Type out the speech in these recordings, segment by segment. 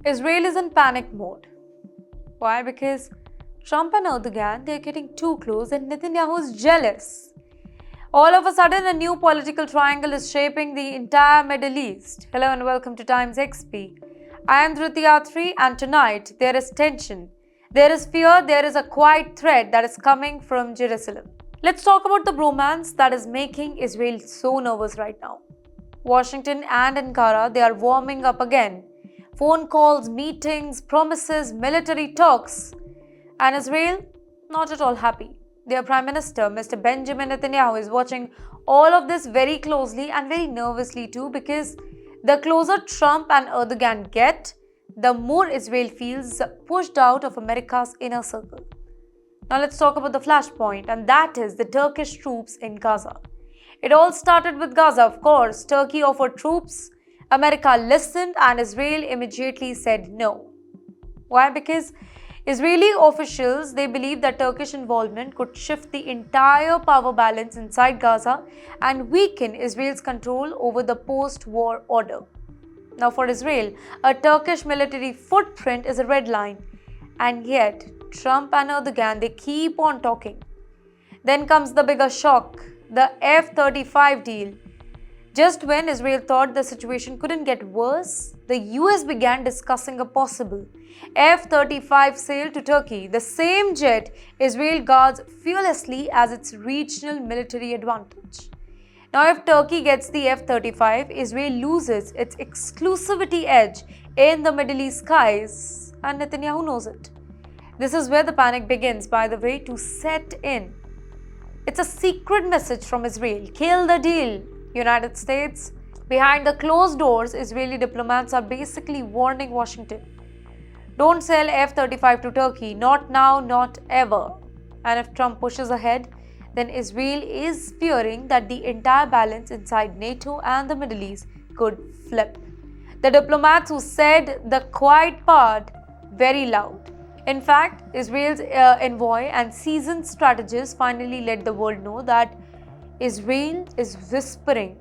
Israel is in panic mode. Why? Because Trump and Erdogan, they're getting too close and Netanyahu is jealous. All of a sudden, a new political triangle is shaping the entire Middle East. Hello and welcome to TimesXP. I am Dhruti and tonight there is tension. There is fear, there is a quiet threat that is coming from Jerusalem. Let's talk about the bromance that is making Israel so nervous right now. Washington and Ankara, they are warming up again. Phone calls, meetings, promises, military talks. And Israel, not at all happy. Their Prime Minister, Mr. Benjamin Netanyahu, is watching all of this very closely and very nervously too, because the closer Trump and Erdogan get, the more Israel feels pushed out of America's inner circle. Now let's talk about the flashpoint, and that is the Turkish troops in Gaza. It all started with Gaza, of course. Turkey offered troops. America listened and Israel immediately said no. Why? Because Israeli officials, they believe that Turkish involvement could shift the entire power balance inside Gaza and weaken Israel's control over the post-war order. Now for Israel, a Turkish military footprint is a red line. And yet, Trump and Erdogan, they keep on talking. Then comes the bigger shock, the F-35 deal. Just when Israel thought the situation couldn't get worse, the US began discussing a possible F-35 sale to Turkey, the same jet Israel guards fearlessly as its regional military advantage. Now, if Turkey gets the F-35, Israel loses its exclusivity edge in the Middle East skies, and Netanyahu knows it. This is where the panic begins, by the way, to set in. It's a secret message from Israel. Kill the deal, United States. Behind the closed doors, Israeli diplomats are basically warning Washington. Don't sell F-35 to Turkey, not now, not ever. And if Trump pushes ahead, then Israel is fearing that the entire balance inside NATO and the Middle East could flip. The diplomats who said the quiet part very loud. In fact, Israel's envoy and seasoned strategist finally let the world know that Israel is whispering.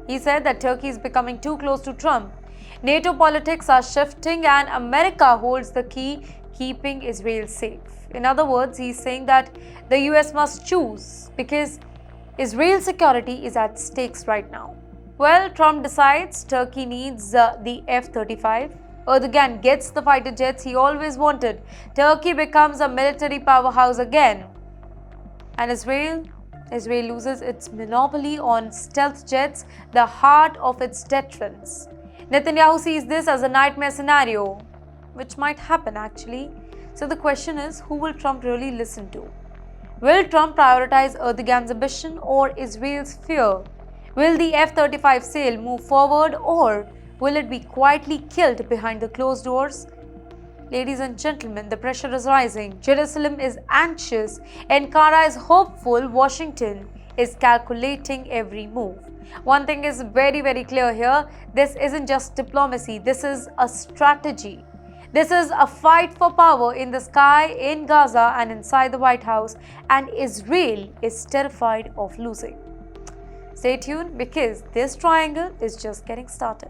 He said that Turkey is becoming too close to Trump. NATO politics are shifting and America holds the key, keeping Israel safe. In other words, he's saying that the US must choose because Israel's security is at stakes right now. Well, Trump decides Turkey needs the F-35. Erdogan gets the fighter jets he always wanted. Turkey becomes a military powerhouse again. And Israel loses its monopoly on stealth jets, the heart of its deterrence. Netanyahu sees this as a nightmare scenario, which might happen actually. So the question is, who will Trump really listen to? Will Trump prioritize Erdogan's ambition or Israel's fear? Will the F-35 sale move forward or will it be quietly killed behind the closed doors? Ladies and gentlemen, the pressure is rising. Jerusalem is anxious. Ankara is hopeful. Washington is calculating every move. One thing is very, very clear here. This isn't just diplomacy. This is a strategy. This is a fight for power in the sky, in Gaza and inside the White House. And Israel is terrified of losing. Stay tuned because this triangle is just getting started.